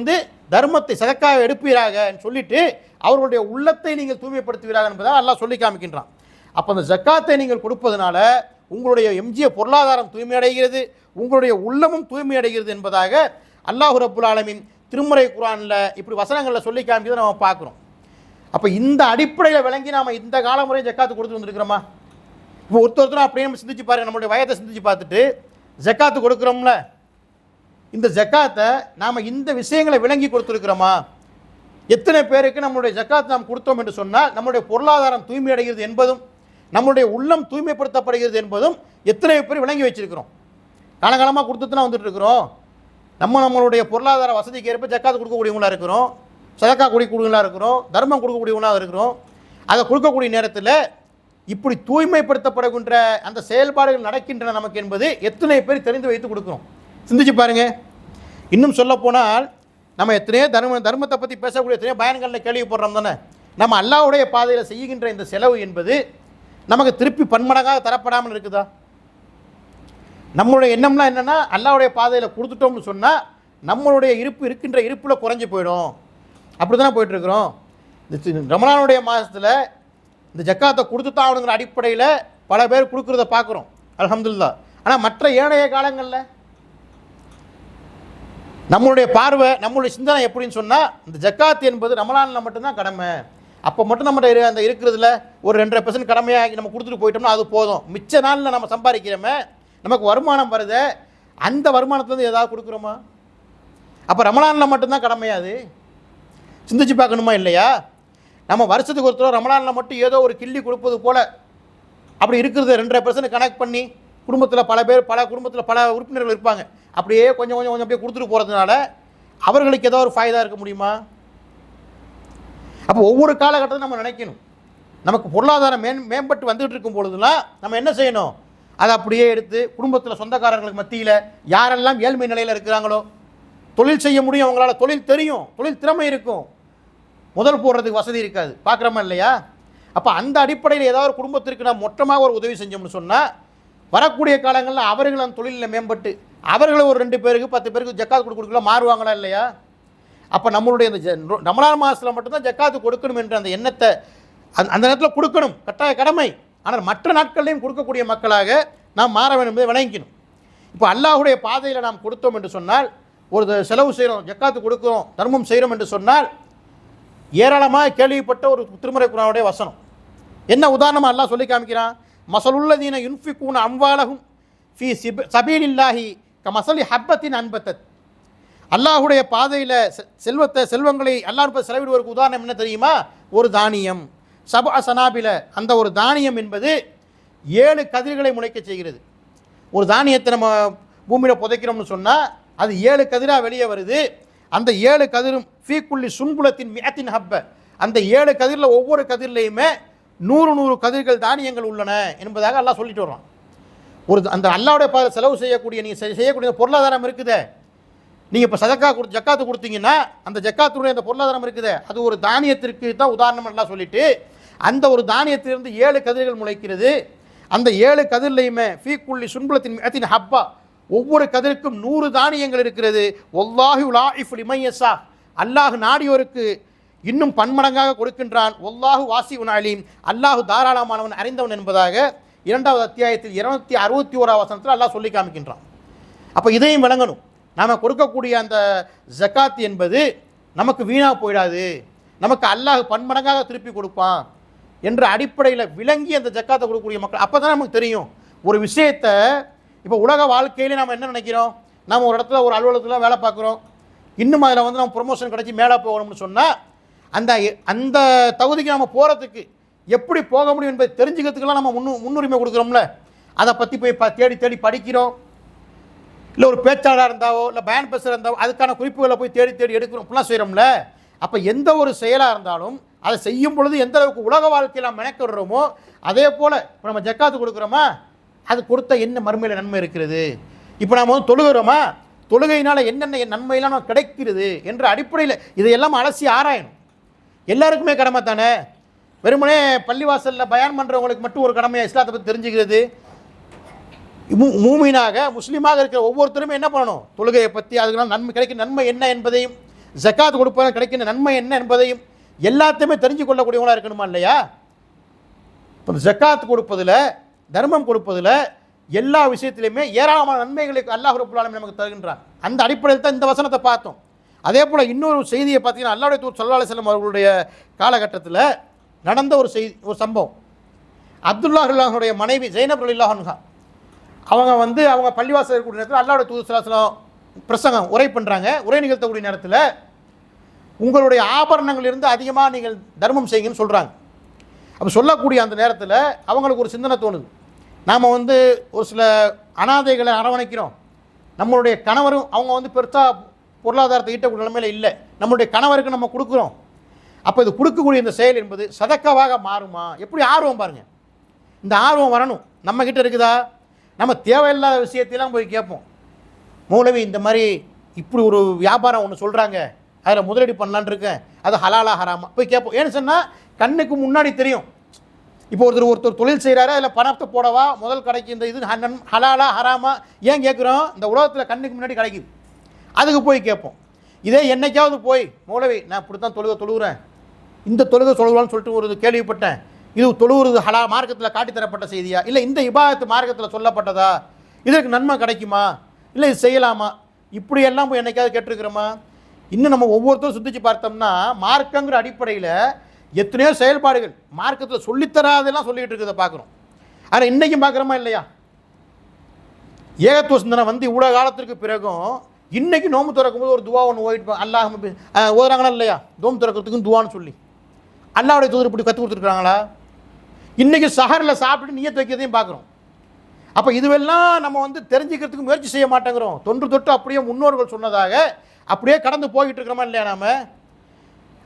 தர்மத்தை சதக்காக எடுப்பீராக சொல்லிட்டு அவர்களுடைய உள்ளத்தை நீங்கள் தூய்மைப்படுத்துவீராக என்பதாக அல்லாஹ் சொல்லி காமிக்கின்றான். அப்போ அந்த ஜக்காத்தை நீங்கள் கொடுப்பதனால உங்களுடைய எம்ஜிய பொருளாதாரம் தூய்மையடைகிறது, உங்களுடைய உள்ளமும் தூய்மையடைகிறது என்பதாக அல்லாஹ் ரப்புல் ஆலமீன் திருமறை குர்ஆனில் இப்படி வசனங்களில் சொல்லி காமிக்கிறதை நம்ம பார்க்குறோம். அப்போ இந்த அடிப்படையில் விளங்கி நாம் இந்த காலமுறை ஜக்காத்து கொடுத்து வந்துருக்கிறோமா? இப்போ ஒருத்தரும் அப்படியே நம்ம சிந்திச்சு பாருங்க, நம்மளுடைய வயதை சிந்திச்சு பார்த்துட்டு ஜக்காத்து கொடுக்குறோம்ல, இந்த ஜக்காத்தை நாம் இந்த விஷயங்களை விளங்கி கொடுத்துருக்கிறோமா? எத்தனை பேருக்கு நம்மளுடைய ஜக்காத் நாம் கொடுத்தோம் என்று சொன்னால் நம்முடைய பொருளாதாரம் தூய்மையடைகிறது என்பதும் நம்முடைய உள்ளம் தூய்மைப்படுத்தப்படுகிறது என்பதும் எத்தனை பேர் விளங்கி வச்சிருக்கிறோம்? காலகாலமாக கொடுத்துட்டு தான் வந்துட்டு இருக்கிறோம். நம்மளுடைய பொருளாதார வசதிக்கு ஏற்ப ஜக்காத்து கொடுக்கக்கூடியவங்களாக இருக்கிறோம், சதக்கா கொடுக்கக்கூடியவங்களாக இருக்கிறோம், தர்மம் கொடுக்கக்கூடியவங்களாக இருக்கிறோம். அதை கொடுக்கக்கூடிய நேரத்தில் இப்படி தூய்மைப்படுத்தப்படுகின்ற அந்த செயல்பாடுகள் நடக்கின்றன நமக்கு என்பது எத்தனை பேர் தெரிந்து வைத்து கொடுக்குறோம்? சிந்திச்சு பாருங்க. இன்னும் சொல்லப்போனால் நம்ம எத்தனையோ தர்மத்தை பற்றி பேசக்கூடிய எத்தனையோ பயன்களில் கேள்விப்படுறோம் தானே. நம்ம அல்லாஹ்வுடைய பாதையில் செய்கின்ற இந்த செலவு என்பது நமக்கு திருப்பி பன்மடங்காக தரப்படாமல் இருக்குதா? நம்மளுடைய எண்ணம்லாம் என்னென்னா, அல்லாஹ்வுடைய பாதையில் கொடுத்துட்டோம்னு சொன்னால் நம்மளுடைய இருக்கின்ற இருப்பில் குறைஞ்சி போயிடும். அப்படி தானே போயிட்டுருக்குறோம். இந்த ரமலானுடைய மாதத்தில் இந்த ஜக்காத்தை கொடுத்துட்டாங்கிற அடிப்படையில் பல பேர் கொடுக்குறத பார்க்குறோம், அல்ஹம்துலில்லாஹ். ஆனால் மற்ற ஏனைய காலங்களில் நம்மளுடைய பார்வை, நம்மளுடைய சிந்தனை எப்படின்னு சொன்னால், இந்த ஜக்காத் என்பது ரமலானில் மட்டும்தான் கடமை. அப்போ மட்டும் நம்மகிட்ட அந்த இருக்கிறதுல ஒரு 2.5% கடமையாக நம்ம கொடுத்துட்டு போயிட்டோம்னா அது போதும். மிச்ச நாளில் நம்ம சம்பாதிக்கிறோமே, நமக்கு வருமானம் வருது, அந்த வருமானத்துலேருந்து ஏதாவது கொடுக்குறோமா? அப்போ ரமலானில் மட்டும்தான் கடமையாது? சிந்திச்சு பார்க்கணுமா இல்லையா? நம்ம வருஷத்துக்கு ஒருத்தர் ரமலானில் மட்டும் ஏதோ ஒரு கிள்ளி கொடுப்பது போல் அப்படி இருக்கிறது 2.5% கணக்கு பண்ணி குடும்பத்தில் பல குடும்பத்தில் பல உறுப்பினர்கள் இருப்பாங்க, அப்படியே கொஞ்சம் கொஞ்சம் கொஞ்சம் அப்படியே கொடுத்துட்டு போகிறதுனால அவர்களுக்கு ஏதோ ஒரு ஃபாய்தா இருக்க முடியுமா? அப்போ ஒவ்வொரு காலகட்டத்தில் நம்ம நினைக்கணும், நமக்கு பொருளாதாரம் மேம்பட்டு வந்துகிட்டு இருக்கும் பொழுதுலாம் நம்ம என்ன செய்யணும்? அதை அப்படியே எடுத்து குடும்பத்தில் சொந்தக்காரங்களுக்கு மத்தியில் யாரெல்லாம் ஏழ்மை நிலையில் இருக்கிறாங்களோ, தொழில் செய்ய முடியும், அவங்களால தொழில் தெரியும், தொழில் திறமை இருக்கும், முதல் போடுறதுக்கு வசதி இருக்காது, பார்க்குறோமா இல்லையா? அப்போ அந்த அடிப்படையில் ஏதாவது ஒரு குடும்பத்திற்கு நாம் மொத்தமாக ஒரு உதவி செஞ்சோம்னு சொன்னால் வரக்கூடிய காலங்களில் அவர்கள் அந்த தொழிலில் மேம்பட்டு அவர்களை ஒரு 2 பேருக்கு 10 பேருக்கு ஜக்காத் கொடுக்கலாம் மாறுவாங்களா இல்லையா? அப்போ நம்மளுடைய இந்த ரமலான் மாதத்தில் மட்டும்தான் ஜக்காத்து கொடுக்கணும் என்ற அந்த எண்ணத்தை அந்த நேரத்தில் கொடுக்கணும், கட்டாய கடமை. ஆனால் மற்ற நாட்கள்லையும் கொடுக்கக்கூடிய மக்களாக நாம் மாற வேண்டும் என்பதை விளங்கிக்கணும். இப்போ அல்லாஹ்வுடைய பாதையில் நாம் கொடுத்தோம் என்று சொன்னால், ஒரு செலவு செய்கிறோம், ஜக்காத்து கொடுக்குறோம், தர்மம் செய்கிறோம் என்று சொன்னால் ஏராளமாக கேள்விப்பட்ட ஒரு திருமறை குர்ஆனுடைய வசனம். என்ன உதாரணமாக அல்லாஹ் சொல்லி காமிக்கிறான்? மஸலுல்லதீன யுன்ஃபிகூன அம்வாலஹும் ஃபீ சபீலில்லாஹி கமஸலி ஹப்பத்தின் அன்பத்தத். அல்லாஹ்வுடைய பாதையில் செல்வங்களை அல்லாஹ் செலவிடுவதற்கு உதாரணம் என்ன தெரியுமா? ஒரு தானியம், சபஅ சனாபில, அந்த ஒரு தானியம் என்பது 7 கதிர்களை முளைக்க செய்கிறது. ஒரு தானியத்தை நம்ம பூமியில் புதைக்கிறோம்னு சொன்னால் அது 7 கதிராக வெளியே வருது. அந்த 7 கதிரும் ஃபீக்குள்ளி சுன்புலத்தின் மியத்தின் ஹப்ப, அந்த 7 கதிரில் ஒவ்வொரு கதிர்லையுமே 100 கதிர்கள் தானியங்கள் உள்ளன என்பதாக அல்லாஹ் சொல்லிட்டு வர்றான். ஒரு அந்த அல்லாஹ்வுடைய பாதையில் செலவு செய்யக்கூடிய நீங்கள் செய்யக்கூடிய பொருளாதாரம் இருக்குதே, நீங்கள் இப்போ ஜக்காத்து கொடுத்தீங்கன்னா அந்த ஜக்காத்துடைய அந்த பொருளாதாரம் இருக்குதே, அது ஒரு தானியத்திற்கு தான் உதாரணம் எல்லாம் சொல்லிட்டு, அந்த ஒரு தானியத்திலிருந்து 7 கதிர்கள் முளைக்கிறது. அந்த 7 கதிர்லையுமே ஃபீக்குள்ளி சுன்புலத்தின் மியத்தின் ஹப்பா, ஒவ்வொரு கதிருக்கும் 100 தானியங்கள் இருக்கிறது. வல்லாஹு லாஇஃபு லிமன் யஷா, அல்லாஹ் நாடியோருக்கு இன்னும் பன்மடங்காக கொடுக்கின்றான். வல்லாஹு வாசிஉன் அலீம், அல்லாஹ் தாராளமானவன், அறிந்தவன் என்பதாக 2வது அத்தியாயத்தில் 261வது வசனத்தில் அல்லாஹ் சொல்லி காமிக்கின்றான். அப்போ இதையும் விளங்கணும், நாம் கொடுக்கக்கூடிய அந்த ஜக்காத் என்பது நமக்கு வீணாக போயிடாது, நமக்கு அல்லாஹ் பன்மடங்காக திருப்பி கொடுப்பான் என்ற அடிப்படையில் விளங்கி அந்த ஜக்காத்தை கொடுக்கக்கூடிய மக்கள். அப்போ தான் நமக்கு தெரியும் ஒரு விஷயத்தை. இப்போ உலக வாழ்க்கையிலே நம்ம என்ன நினைக்கிறோம்? நம்ம ஒரு இடத்துல ஒரு அலுவலகத்தில் வேலை பார்க்குறோம், இன்னும் அதில் நம்ம ப்ரொமோஷன் கிடச்சி மேலே போகணும்னு சொன்னால் அந்த தகுதிக்கு நம்ம போகிறதுக்கு எப்படி போக முடியும் என்பதை தெரிஞ்சுக்கிறதுக்கெல்லாம் நம்ம முன்னுரிமை கொடுக்குறோம்ல. அதை பற்றி போய் தேடி தேடி படிக்கிறோம். இல்லை ஒரு பேச்சாளராக இருந்தாவோ இல்லை பயன் பேசுகிற இருந்தாவோ அதுக்கான குறிப்புகளை போய் தேடி தேடி எடுக்கிறோம், இப்படிலாம் செய்கிறோம்ல. அப்போ எந்த ஒரு செயலாக இருந்தாலும் அதை செய்யும் பொழுது எந்த அளவுக்கு உலக வாழ்க்கையில் நம்ம மெனக்கிடுறோமோ அதே போல் இப்போ நம்ம ஜக்காத்து கொடுக்குறோமா, அது கொடுத்த என்ன மறுமையில் நன்மை இருக்கிறது, இப்போ நாம் தொழுகிறோமா, தொழுகையினால் என்னென்ன நன்மையெல்லாம் நமக்கு கிடைக்கிறது என்ற அடிப்படையில் இதையெல்லாம் அலசி ஆராயணும். எல்லாருக்குமே கடமை தானே. வெறுமனே பள்ளிவாசலில் பயான் பண்ணுறவங்களுக்கு மட்டும் ஒரு கடமையாக இஸ்லாத்தை பற்றி தெரிஞ்சுக்கிறது? மூமீனாக முஸ்லீமாக இருக்கிற ஒவ்வொருத்தருமே என்ன பண்ணணும்? தொழுகையை பற்றி, அதுக்கெல்லாம் நன்மை கிடைக்கிற நன்மை என்ன என்பதையும், ஜக்காத் கொடுப்பதால் கிடைக்கிற நன்மை என்ன என்பதையும் எல்லாத்தையுமே தெரிஞ்சு கொள்ளக்கூடியவங்களாக இருக்கணுமா இல்லையா? இப்போ ஜக்காத் கொடுப்பதில், தர்மம் கொடுப்பதில் எல்லா விஷயத்திலையுமே ஏராளமான நன்மைகளுக்கு அல்லாஹ் ரப்பல் ஆலமீன் நமக்கு தருகின்றான். அந்த அடிப்படையில் தான் இந்த வசனத்தை பார்த்தோம். அதே போல் இன்னொரு செய்தியை பார்த்தீங்கன்னா, அல்லாஹ்வுடைய தூதர் ஸல்லல்லாஹு அலைஹி வஸல்லம் அவர்களுடைய காலகட்டத்தில் நடந்த ஒரு சம்பவம். அப்துல்லாஹ் ரலியல்லாஹுடைய மனைவி ஜைனப் ரலியல்லாஹு அன்ஹா அவங்க பள்ளிவாசல் இருக்கக்கூடிய நேரத்தில் அல்லாஹ்வுடைய தூதர் ஸல்லல்லாஹு அலைஹி வஸல்லம் பிரசங்கம் உரை பண்ணுறாங்க. உரை நிகழ்த்தக்கூடிய நேரத்தில் உங்களுடைய ஆபரணங்களிலிருந்து அதிகமாக நீங்கள் தர்மம் செய்யுங்கன்னு சொல்கிறாங்க. அப்போ சொல்லக்கூடிய அந்த நேரத்தில் அவங்களுக்கு ஒரு சிந்தனை தோணுது. நாம் ஒரு சில அனாதைகளை அரவணைக்கிறோம். நம்மளுடைய கணவரும் அவங்க பெருசாக பொருளாதாரத்தை ஈட்டக்கூடிய நிலைமையில் இல்லை. நம்மளுடைய கணவருக்கு நம்ம கொடுக்குறோம். அப்போ இது கொடுக்கக்கூடிய இந்த செயல் என்பது சதக்காவாக மாறுமா? எப்படி ஆர்வம் பாருங்கள். இந்த ஆர்வம் வரணும். நம்மக்கிட்ட இருக்குதா? நம்ம தேவையில்லாத விஷயத்தையெல்லாம் போய் கேட்போம். மௌலவி இந்த மாதிரி இப்படி ஒரு வியாபாரம் ஒன்று சொல்கிறாங்க, அதில் முதலீடு பண்ணலான்னு இருக்கேன், அது ஹலாலா ஹராமா போய் கேட்போம். ஏன்னு சொன்னால் கண்ணுக்கு முன்னாடி தெரியும். இப்போ ஒருத்தர் தொழில் செய்கிறாரு, அதில் பணத்தை போடவா, முதல் கடைக்கு இந்த இது ஹலாலா ஹராமா ஏன் கேட்குறோம்? இந்த உலகத்தில் கண்ணுக்கு முன்னாடி கிடைக்குது, அதுக்கு போய் கேட்போம். இதே என்னைக்காவது போய் மௌலவி நான் இப்படி தான் தொழுகிறேன், இந்த தொழுகை சொல்லுவான்னு சொல்லிட்டு ஒரு கேள்விப்பட்டேன், இது தொழுகிறது ஹலா மார்க்கத்தில் காட்டித்தரப்பட்ட செய்தியா, இல்லை இந்த இபாதத்து மார்க்கத்தில் சொல்லப்பட்டதா, இதற்கு நன்மை கிடைக்குமா, இல்லை இது செய்யலாமா, இப்படியெல்லாம் போய் என்னைக்காவது கேட்டிருக்கிறோமா? இன்னும் நம்ம ஒவ்வொருத்தரும் சிந்திச்சு பார்த்தோம்னா மார்க்கங்கிற அடிப்படையில் எத்தனையோ செயல்பாடுகள் மார்க்கத்தில் சொல்லித்தராதெல்லாம் சொல்லிகிட்டு இருக்கிறத பார்க்குறோம். ஆனால் இன்றைக்கும் பார்க்குறோமா இல்லையா? ஏகத்துவ சிந்தனை இவ்வளோ காலத்திற்கு பிறகும் இன்றைக்கி நோம்பு திறக்கும்போது ஒரு துவா ஒன்று ஓடிட்டு அல்லாஹ் ஓதுறாங்களா இல்லையா? நோம்பு திறக்கிறதுக்கும் துவான்னு சொல்லி அல்லாஹ்வுடைய தூதர் இப்படி கற்றுக் கொடுத்துருக்குறாங்களா? இன்றைக்கி சஹரில் சாப்பிட்டு நியத்து வைக்கிறதையும் பார்க்குறோம். அப்போ இதுவெல்லாம் நம்ம தெரிஞ்சுக்கிறதுக்கு முயற்சி செய்ய மாட்டேங்கிறோம். தொன்று தொட்டு அப்படியே முன்னோர்கள் சொன்னதாக அப்படியே கடந்து போய்கிட்டு இருக்கிறோமா இல்லையா நாம்?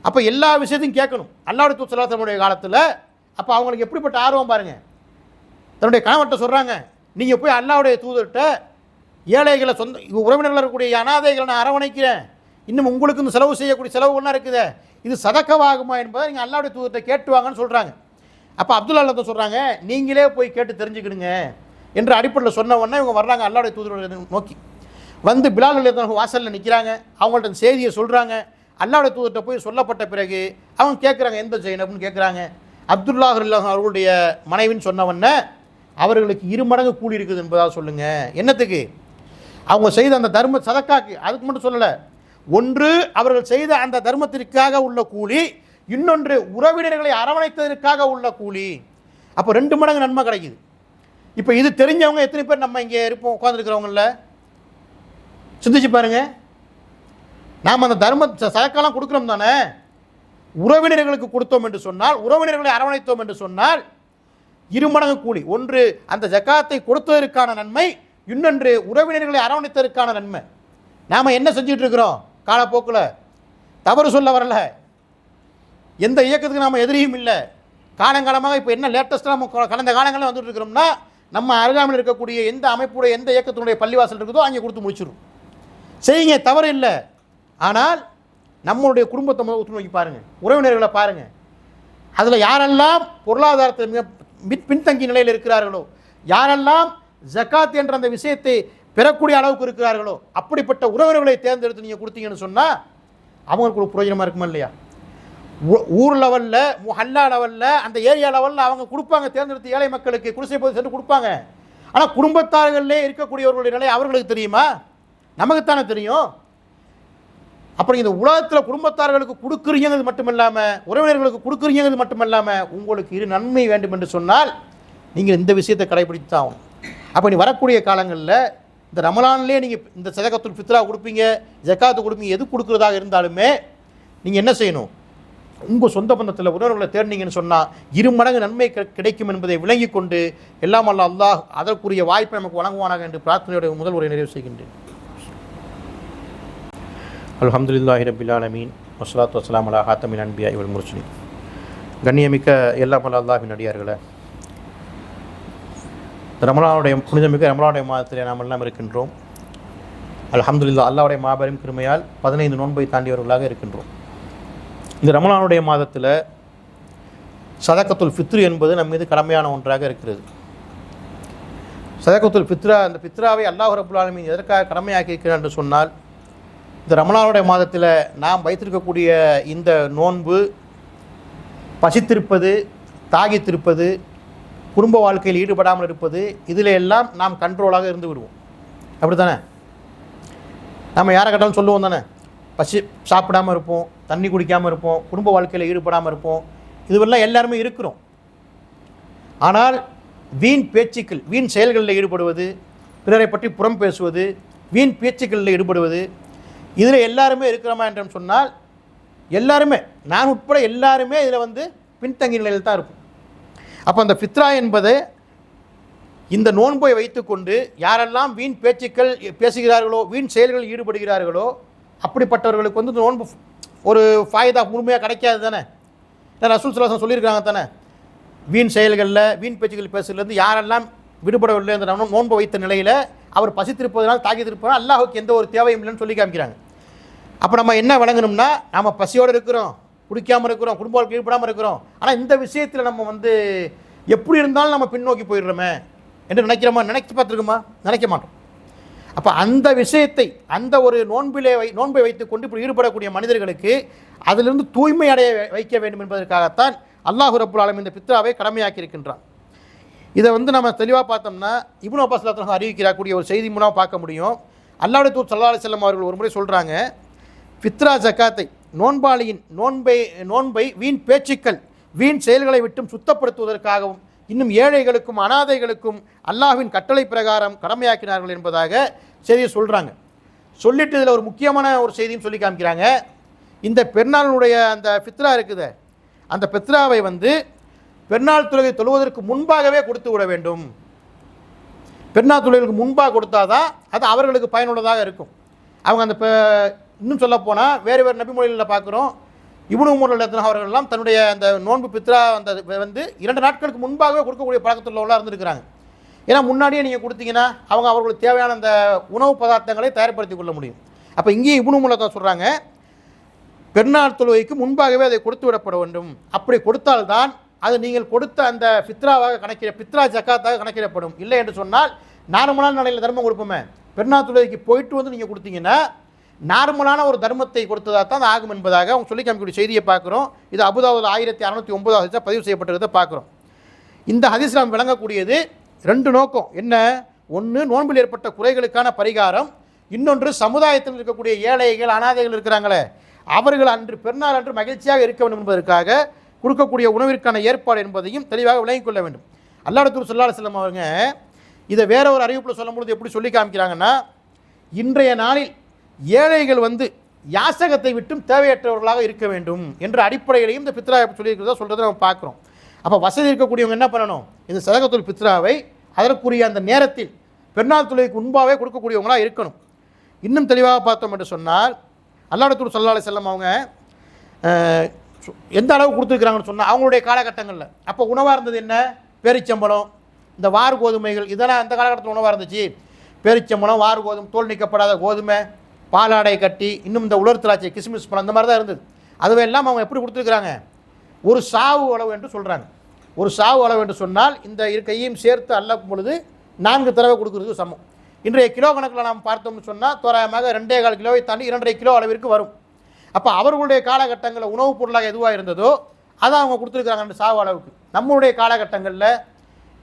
அப்போ எல்லா விஷயத்தையும் கேட்கணும். அல்லாஹ்வுடைய தூதர் ஸல்லல்லாஹு அலைஹி வஸல்லம் காலத்தில் அப்போ அவங்களுக்கு எப்படிப்பட்ட ஆர்வம் பாருங்கள். தன்னுடைய கணவர்கிட்ட சொல்கிறாங்க, நீங்கள் போய் அல்லாஹ்வுடைய தூதர்கிட்ட ஏழைகளை சொந்த உறவினர்கள் இருக்கக்கூடிய அனாதைகளை நான் அரவணைக்கிறேன், இன்னும் உங்களுக்கு இந்த செலவு செய்யக்கூடிய செலவுகள்லாம் இருக்குது, இது சதக்கவாகுமா என்பதை நீங்கள் அல்லாஹ்வுடைய தூதர்கிட்ட கேட்டுவாங்கன்னு சொல்கிறாங்க. அப்போ அப்துல்லா சொல்கிறாங்க, நீங்களே போய் கேட்டு தெரிஞ்சுக்கிடுங்க என்ற அடிப்படையில் சொன்ன உடனே இவங்க வர்றாங்க அல்லாஹ்வுடைய தூதரை நோக்கி. பிலால் ரலியல்லாஹு வாசலில் நிற்கிறாங்க. அவங்கள்ட்ட செய்தியை சொல்கிறாங்க. அல்லாஹ்வுடைய தூதர்கிட்ட போய் சொல்லப்பட்ட பிறகு அவங்க கேட்குறாங்க, எந்த ஜைனப்னு கேட்குறாங்க. அப்துல்லாஹ் ரலியல்லாஹு அவர்களுடைய மனைவின்னு சொன்னவொன்னே அவர்களுக்கு 2 மடங்கு கூலி இருக்குது என்பதாக சொல்லுங்கள். என்னத்துக்கு? அவங்க செய்த அந்த தர்ம சதக்காக்கு, அதுக்கு மட்டும் சொல்லலை. ஒன்று அவர்கள் செய்த அந்த தர்மத்திற்காக உள்ள கூலி, இன்னொன்று உறவினர்களை அரவணைத்ததற்காக உள்ள கூலி. அப்போ 2 மடங்கு நன்மை கிடைக்குது. இப்போ இது தெரிஞ்சவங்க எத்தனை பேர் நம்ம இங்கே இருப்போம்? உட்காந்துருக்கிறவங்கள சிந்திச்சு பாருங்க. நாம் அந்த தர்ம சதக்காலாம் கொடுக்குறோம் தானே. உறவினர்களுக்கு கொடுத்தோம் என்று சொன்னால், உறவினர்களை அரவணைத்தோம் என்று சொன்னால் 2 மடங்கு கூலி. ஒன்று அந்த ஜக்காத்தை கொடுத்ததற்கான நன்மை, இன்னொன்று உறவினர்களை அரவணைத்ததற்கான நன்மை. நாம் என்ன செஞ்சுட்டு இருக்கிறோம்? காலப்போக்கில் தவறு சொல்ல வரல, எந்த இயக்கத்துக்கு நாம் எதிரியும் இல்லை. காலங்காலமாக இப்போ என்ன லேட்டஸ்ட்டாக நம்ம கடந்த காலங்களில் வந்துட்டு இருக்கிறோம்னா, நம்ம அருகாமையில் இருக்கக்கூடிய எந்த அமைப்புடைய எந்த இயக்கத்தினுடைய பள்ளிவாசல் இருக்குதோ அங்கே கொடுத்து முடிச்சிடும். செய்யுங்க, தவறு இல்லை. ஆனால் நம்மளுடைய குடும்பத்தை முதல் நோக்கி பாருங்கள், உறவினர்களை பாருங்கள். அதில் யாரெல்லாம் பொருளாதாரத்தில் மிக பின்தங்கி நிலையில் இருக்கிறார்களோ, யாரெல்லாம் ஜக்காத் என்ற அந்த விஷயத்தை பெறக்கூடிய அளவுக்கு இருக்கிறார்களோ, அப்படிப்பட்ட உறவினர்களை தேர்ந்தெடுத்து நீங்கள் கொடுத்தீங்கன்னு சொன்னால் அவங்களுக்கு ஒரு பிரயோஜனமாக இருக்குமா இல்லையா? ஊர் லெவலில், முஹல்லா லெவலில், அந்த ஏரியா லெவலில் அவங்க கொடுப்பாங்க, தேர்ந்தெடுத்து ஏழை மக்களுக்கு குடிசை பகுதி சென்று கொடுப்பாங்க. ஆனால் குடும்பத்தார்களே இருக்கக்கூடியவர்களுடைய நிலை அவர்களுக்கு தெரியுமா? நமக்குத்தானே தெரியும். அப்படி இந்த உலகத்தில் குடும்பத்தார்களுக்கு கொடுக்குறீங்கிறது மட்டுமில்லாமல், உறவினர்களுக்கு கொடுக்குறீங்கிறது மட்டுமில்லாமல், உங்களுக்கு 2 நன்மை வேண்டும் என்று சொன்னால் நீங்கள் இந்த விஷயத்தை கடைபிடித்து தான் ஆகணும். அப்போ நீ வரக்கூடிய காலங்களில் இந்த ரமலான்லேயே நீங்கள் இந்த சதகத்துல் ஃபித்ரா கொடுப்பீங்க, ஜக்காத்து கொடுப்பீங்க, எது கொடுக்குறதாக இருந்தாலுமே நீங்கள் என்ன செய்யணும்? உங்கள் சொந்த பந்தத்தில் உறவுகளை தேர்ந்தீங்கன்னு சொன்னால் 2 மடங்கு நன்மை கிடைக்கும் என்பதை விளங்கி கொண்டு எல்லாம் அல்லாஹ் அதற்குரிய வாய்ப்பை நமக்கு வழங்குவானாக என்று பிரார்த்தனையோட முதல் உரை நிறைவு செய்கின்றேன். அல்ஹம்துலில்லாஹி ரப்பில் ஆலமீன் வஸ்ஸலாத்து வஸ்ஸலாமு அலா ஹாத்தமில் அன்பியா வல் முர்சலீன். கண்ணியமிக்க எல்லாம் அல்லாஹ்வின் அடியார்களே, ரமலானுடைய புனிதமிக்க ரமலானுடைய மாதத்தில் நாம் எல்லாம் இருக்கின்றோம். அல்ஹம்துலில்லாஹ், அல்லாஹ்வுடைய மாபெரும் கிருமையால் 15 நோன்பை தாண்டியவர்களாக இருக்கின்றோம். இந்த ரமலானுடைய மாதத்தில் சதகத்துல் ஃபித்ரு என்பது நம் மீது கடமையான ஒன்றாக இருக்கிறது. சதகத்துல் ஃபித்ரா, அந்த ஃபித்ராவை அல்லாஹ் ரப்புல் ஆலமீன் எதற்காக கடமையாக்கி இருக்கிறார் என்று சொன்னால், இந்த ரமலானுடைய மாதத்தில் நாம் வைத்திருக்கக்கூடிய இந்த நோன்பு, பசித்திருப்பது, தாகித்திருப்பது, குடும்ப வாழ்க்கையில் ஈடுபடாமல் இருப்பது, இதில் எல்லாம் நாம் கண்ட்ரோலாக இருந்து விடுவோம். அப்படி தானே? நம்ம யாரை கேட்டாலும் சொல்லுவோம் தானே, பசி சாப்பிடாமல் இருப்போம், தண்ணி குடிக்காமல் இருப்போம், குடும்ப வாழ்க்கையில் ஈடுபடாமல் இருப்போம். இதுவெல்லாம் எல்லாருமே இருக்கிறோம். ஆனால் வீண் பேச்சுக்கள், வீண் செயல்களில் ஈடுபடுவது, பிறரை பற்றி புறம் பேசுவது, வீண் பேச்சுக்களில் ஈடுபடுவது, இதில் எல்லாருமே இருக்கிறோமா என்று சொன்னால் எல்லாருமே, நான் உட்பட எல்லாருமே இதில் பின்தங்கிய நிலையில் தான் இருக்கும். அப்போ அந்த ஃபித்ரா என்பது இந்த நோன்பை வைத்துக்கொண்டு யாரெல்லாம் வீண் பேச்சுக்கள் பேசுகிறார்களோ, வீண் செயல்களில் ஈடுபடுகிறார்களோ, அப்படிப்பட்டவர்களுக்கு இந்த நோன்பு ஒரு ஃபாய்தா முழுமையாக கிடைக்காது தானே. ரசூல் ஸல்லல்லாஹு அலைஹி வஸல்லம் சொல்லியிருக்காங்க தானே, வீண் செயல்களில் வீண் பேச்சுக்கள் பேசுகிறதுலேருந்து யாரெல்லாம் விடுபடவில்லை அந்த நோன்பை வைத்த நிலையில் அவர் பசித்திருப்பதனால் தாக்கித்திருப்பதனால் அல்லாஹுக்கு எந்த ஒரு தேவையும் இல்லைன்னு சொல்லி காமிக்கிறாங்க. அப்போ நம்ம என்ன வழங்கணும்னா, நம்ம பசியோடு இருக்கிறோம், குடிக்காமல் இருக்கிறோம், குடும்ப வாழ்க்கை ஈடுபடாமல் இருக்கிறோம், ஆனால் இந்த விஷயத்தில் நம்ம எப்படி இருந்தாலும் நம்ம பின்னோக்கி போயிடுறோமே என்று நினைக்கிறோமா? நினைச்சு பார்த்துருக்கோமா? நினைக்க மாட்டோம். அப்போ அந்த விஷயத்தை, அந்த ஒரு நோன்பை வைத்துக்கொண்டு இப்படி ஈடுபடக்கூடிய மனிதர்களுக்கு அதிலிருந்து தூய்மை அடைய வைக்க வேண்டும் என்பதற்காகத்தான் அல்லாஹ் ரப்புல் ஆலமீன் இந்த ஃபித்ராவை கடமையாக்கி இருக்கின்றான். இதை நம்ம தெளிவாக பார்த்தோம்னா இப்னு அப்பாஸ் ரலியல்லாஹு அன்ஹு அறிவிக்கக்கூடிய ஒரு செய்தி மூலமாக பார்க்க முடியும். அல்லாஹ்வுடைய தூதர் ஸல்லல்லாஹு அலைஹி வஸல்லம் அவர்கள் ஒரு முறை சொல்கிறாங்க, ஃபித்ரா ஜக்காத்தை, நோன்பாளியின் நோன்பை வீண் பேச்சுக்கள் வீண் செயல்களை விட்டும் சுத்தப்படுத்துவதற்காகவும் இன்னும் ஏழைகளுக்கும் அனாதைகளுக்கும் அல்லாஹ்வின் கட்டளை பிரகாரம் கடமையாக்கினார்கள் என்பதாக செய்தியை சொல்கிறாங்க. சொல்லிட்டு இதில் ஒரு முக்கியமான ஒரு செய்தியும் சொல்லி காமிக்கிறாங்க. இந்த பெருநாளுடைய அந்த ஃபித்ரா இருக்குது, அந்த ஃபித்ராவை பெருநாள் தொழுகை தொழுவதற்கு முன்பாகவே கொடுத்து விட வேண்டும். பெருநாள் தொழுகைக்கு முன்பாக கொடுத்தாதான் அது அவர்களுக்கு பயனுள்ளதாக இருக்கும். அவங்க அந்த இன்னும் சொல்லப்போனால் வேறு நபிமொழிகளில் பார்க்குறோம், இப்னு உமர் ரலியல்லாஹு அவர்கள்லாம் தன்னுடைய அந்த நோன்பு பித்ரா அந்த 2 நாட்களுக்கு முன்பாகவே கொடுக்கக்கூடிய பழக்கத்தில் உள்ளவர்களாக இருந்திருக்கிறாங்க. ஏன்னா முன்னாடியே நீங்கள் கொடுத்தீங்கன்னா அவர்களுக்கு தேவையான அந்த உணவு பதார்த்தங்களை தயார்படுத்தி கொள்ள முடியும். அப்போ இங்கேயும் இப்னு உமர் தான் சொல்கிறாங்க, பெருநாள் தொழுகைக்கு முன்பாகவே அதை கொடுத்து விடப்பட வேண்டும். அப்படி கொடுத்தால்தான் அது நீங்கள் கொடுத்த அந்த ஃபித்ரா ஜக்காத்தாக கணக்கிடப்படும். இல்லை என்று சொன்னால் நார்மலான நிலையில் தர்மம் கொடுப்போமே, பெருநாள் தொழுகைக்கு போயிட்டு நீங்கள் கொடுத்தீங்கன்னா நார்மலான ஒரு தர்மத்தை கொடுத்ததாக தான் ஆகும் என்பதாக அவங்க சொல்லி காமிக்கக்கூடிய செய்தியை பார்க்குறோம். இது அபூதாவுத் 1609 பதிவு செய்யப்பட்டிருக்கிறத பார்க்குறோம். இந்த ஹதீஸ் நாம் விளங்கக்கூடியது 2 நோக்கம் என்ன? ஒன்று, நோன்பில் ஏற்பட்ட குறைகளுக்கான பரிகாரம். இன்னொன்று, சமுதாயத்தில் இருக்கக்கூடிய ஏழைகள் அனாதைகள் இருக்கிறாங்களே, அவர்கள் அன்று பெருநாள் அன்று மகிழ்ச்சியாக இருக்க வேண்டும் என்பதற்காக கொடுக்கக்கூடிய உணவிற்கான ஏற்பாடு என்பதையும் தெளிவாக விளங்கிக் கொள்ள வேண்டும். அல்லாஹ் ரசூல் ஸல்லல்லாஹு அலைஹி வஸல்லம் அவங்க இதை வேற ஒரு அறிவிப்பில் சொல்லும்பொழுது எப்படி சொல்லி காமிக்கிறாங்கன்னா, இன்றைய நாளில் ஏழைகள் யாசகத்தை விட்டும் தேவையற்றவர்களாக இருக்க வேண்டும் என்ற அடிப்படையிலையும் இந்த ஃபித்ரா சொல்லியிருக்கிறதா சொல்கிறத நம்ம பார்க்குறோம். அப்போ வசதி இருக்கக்கூடியவங்க என்ன பண்ணணும்? இந்த சதகத்துல் ஃபித்ராவை அதற்குரிய அந்த நேரத்தில் பெருநாள் தொழுகைக்கு முன்பாகவே கொடுக்கக்கூடியவங்களாக இருக்கணும். இன்னும் தெளிவாக பார்த்தோம் என்று சொன்னால் அல்லாஹ் ரசூல் ஸல்லல்லாஹு அலைஹி வஸல்லம் அவங்க எந்த அளவு கொடுத்துருக்குறாங்கன்னு சொன்னால் அவங்களுடைய காலகட்டங்களில் அப்போ உணவாக இருந்தது என்ன? பேரிச்சம்பழம், இந்த வார் கோதுமைகள், இதெல்லாம் அந்த காலகட்டத்தில் உணவாக இருந்துச்சு. பேரிச்சம்பழம், வார் கோதுமை, தோல் நீக்கப்படாத கோதுமை, பாலாடை கட்டி, இன்னும் இந்த உலர் திராட்சை, கிஸ்மிஸ் பழம், இந்த மாதிரி தான் இருந்தது. அதுவெல்லாம் அவங்க எப்படி கொடுத்துருக்குறாங்க? ஒரு சாவு அளவு என்று சொல்கிறாங்க. ஒரு சாவு அளவு என்று சொன்னால் இந்த கையையும் சேர்த்து அள்ளக்கும் பொழுது 4 தடவை கொடுக்குறது சமம். இன்றைய கிலோ கணக்கில் நாம் பார்த்தோம்னு சொன்னால் தோராயமாக 2.25 கிலோவை தாண்டி 2.5 கிலோ அளவிற்கு வரும். அப்போ அவர்களுடைய காலகட்டங்களில் உணவுப் பொருளாக எதுவாக இருந்ததோ அதை அவங்க கொடுத்துருக்குறாங்க அந்த சாவு அளவுக்கு. நம்மளுடைய காலகட்டங்களில்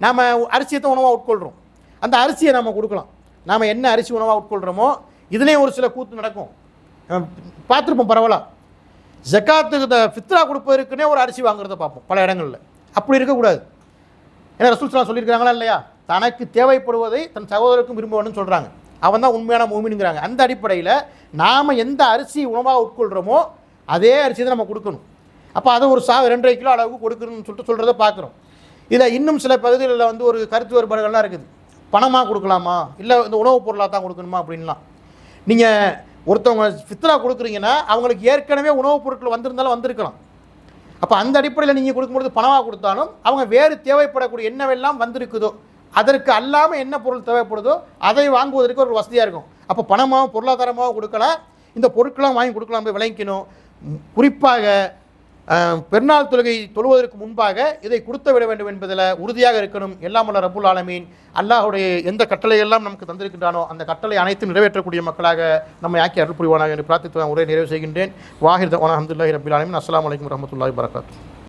நாம் அரிசியை தான் உணவாக உட்கொள்கிறோம். அந்த அரிசியை நம்ம கொடுக்கலாம். நாம் என்ன அரிசி உணவாக உட்கொள்கிறோமோ இதுலேயும் ஒரு சில கூத்து நடக்கும், பார்த்துருப்போம் பரவலாக. ஜக்காத்துக்கு இந்த ஃபித்ரா கொடுப்பதற்குனே ஒரு அரிசி வாங்குறத பார்ப்போம் பல இடங்களில். அப்படி இருக்கக்கூடாது. ஏன்னா ரசூல் ஸல்லல்லாஹு சொல்லியிருக்காங்களா இல்லையா, தனக்கு தேவைப்படுவதை தன் சகோதரருக்கும் விரும்ப வேணும்னு சொல்கிறாங்க. அவன் தான் உண்மையான மூமின்ங்கிறாங்க. அந்த அடிப்படையில் நாம் எந்த அரிசி உணவாக உட்கொள்கிறோமோ அதே அரிசி தான் நம்ம கொடுக்கணும். அப்போ அதை ஒரு 2.5 கிலோ அளவுக்கு கொடுக்கணும்னு சொல்கிறத பார்க்குறோம். இதில் இன்னும் சில பகுதிகளில் ஒரு கருத்து வேறுபாடுகள்லாம் இருக்குது. பணமாக கொடுக்கலாமா, இல்லை இந்த உணவுப் பொருளாக தான் கொடுக்கணுமா அப்படின்லாம். நீங்கள் ஒருத்தவங்க ஃபித்ரா கொடுக்குறீங்கன்னா அவங்களுக்கு ஏற்கனவே உணவுப் பொருட்கள் வந்திருந்தாலும் வந்திருக்கலாம். அப்போ அந்த அடிப்படையில் நீங்கள் கொடுக்கும்பொழுது பணமாக கொடுத்தாலும் அவங்க வேறு தேவைப்படக்கூடிய என்னவெல்லாம் வந்திருக்குதோ அதற்கு அல்லாமல் என்ன பொருள் தேவைப்படுதோ அதை வாங்குவதற்கு ஒரு வசதியாக இருக்கும். அப்போ பணமாகவும் பொருளாதாரமாகவும் கொடுக்கலாம், இந்த பொருட்களாக வாங்கி கொடுக்கலாம் விளங்கிக்கணும். குறிப்பாக பெருநாள் தொழுகை தொழுவதற்கு முன்பாக இதை கொடுத்து விட வேண்டும் என்பதில் உறுதியாக இருக்கணும். எல்லாம் வல்ல ரப்புல் ஆலமீன் அல்லாஹ்வுடைய எந்த கட்டளையெல்லாம் நமக்கு தந்திருக்கின்றானோ அந்த கட்டளை அனைத்தும் நிறைவேற்றக்கூடிய மக்களாக நம்மை ஆக்கி அருள் புரிவானாக என்று பிரார்த்தித்து உரையை நிறைவு செய்கின்றேன். வாஹிர் தவானா அல்ஹம்துலில்லாஹி ரப்பில் ஆலமீன். அஸ்ஸலாமு அலைக்கும் வரஹ்மத்துல்லாஹி வபரகாத்துஹு.